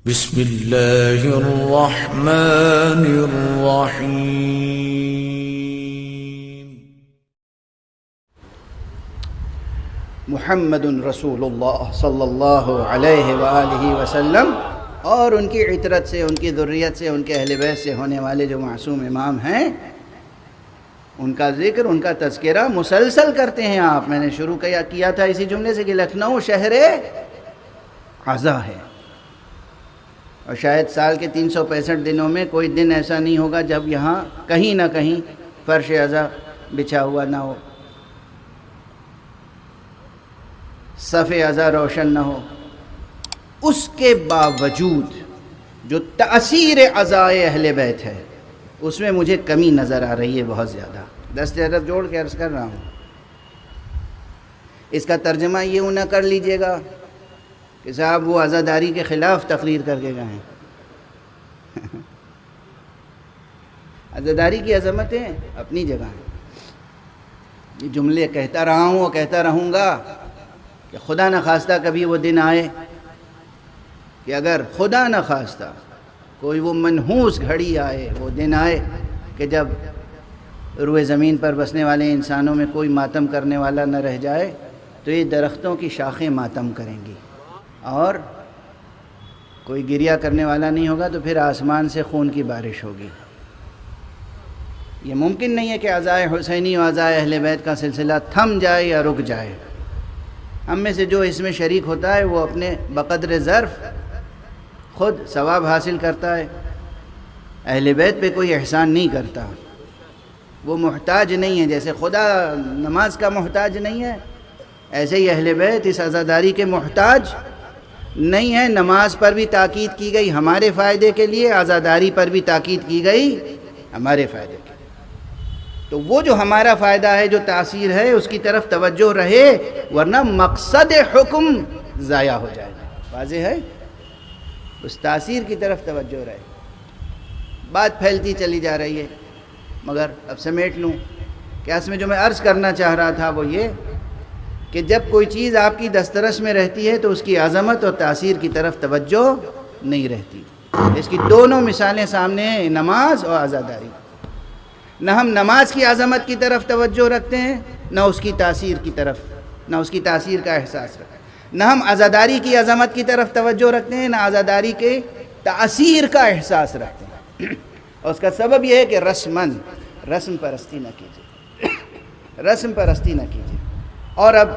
بسم اللہ الرحمن الرحیم۔ محمد رسول اللہ صلی اللہ علیہ وآلہ وسلم اور ان کی عطرت سے، ان کی ذریت سے، ان کے اہل بیت سے ہونے والے جو معصوم امام ہیں، ان کا ذکر، ان کا تذکرہ مسلسل کرتے ہیں آپ۔ میں نے شروع کیا تھا اسی جملے سے کہ لکھنؤ شہر عزا ہے، اور شاید سال کے 365 دنوں میں کوئی دن ایسا نہیں ہوگا جب یہاں کہیں نہ کہیں فرش عزا بچھا ہوا نہ ہو، صف عزا روشن نہ ہو۔ اس کے باوجود جو تأثیر عزائے اہل بیت ہے اس میں مجھے کمی نظر آ رہی ہے بہت زیادہ۔ دست عرب جوڑ کے عرض کر رہا ہوں، اس کا ترجمہ یہ نہ کر لیجئے گا کہ صاحب وہ عزاداری کے خلاف تقریر کر کے گئے ہیں۔ عزاداری کی عظمتیں اپنی جگہ ہیں۔ یہ جملے کہتا رہا ہوں اور کہتا رہوں گا کہ خدا نہ خواستہ کبھی وہ دن آئے کہ اگر خدا نہ خواستہ کوئی وہ منحوس گھڑی آئے، وہ دن آئے کہ جب روئے زمین پر بسنے والے انسانوں میں کوئی ماتم کرنے والا نہ رہ جائے، تو یہ درختوں کی شاخیں ماتم کریں گی، اور کوئی گریہ کرنے والا نہیں ہوگا، تو پھر آسمان سے خون کی بارش ہوگی۔ یہ ممکن نہیں ہے کہ عزائے حسینی و عزائے اہل بیت کا سلسلہ تھم جائے یا رک جائے۔ ہم میں سے جو اس میں شریک ہوتا ہے وہ اپنے بقدر ظرف خود ثواب حاصل کرتا ہے، اہل بیت پہ کوئی احسان نہیں کرتا۔ وہ محتاج نہیں ہے، جیسے خدا نماز کا محتاج نہیں ہے، ایسے ہی اہل بیت اس عزاداری کے محتاج نہیں ہے۔ نماز پر بھی تاکید کی گئی ہمارے فائدے کے لیے، عزاداری پر بھی تاکید کی گئی ہمارے فائدے کے لیے۔ تو وہ جو ہمارا فائدہ ہے، جو تاثیر ہے، اس کی طرف توجہ رہے، ورنہ مقصد حکم ضائع ہو جائے گا۔ واضح ہے؟ اس تاثیر کی طرف توجہ رہے۔ بات پھیلتی چلی جا رہی ہے، مگر اب سمیٹ لوں کہ اس میں جو میں عرض کرنا چاہ رہا تھا وہ یہ کہ جب کوئی چیز آپ کی دسترس میں رہتی ہے تو اس کی عظمت اور تاثیر کی طرف توجہ نہیں رہتی۔ اس کی دونوں مثالیں سامنے ہیں، نماز اور عزاداری۔ نہ ہم نماز کی عظمت کی طرف توجہ رکھتے ہیں، نہ اس کی تاثیر کی طرف، نہ اس کی تاثیر کا احساس رکھتے ہیں۔ نہ ہم عزاداری کی عظمت کی طرف توجہ رکھتے ہیں، نہ عزاداری کے تاثیر کا احساس رکھتے ہیں۔ اور اس کا سبب یہ ہے کہ رسم پرستی نہ کیجیے، رسم پرستی نہ کیجیے۔ اور اب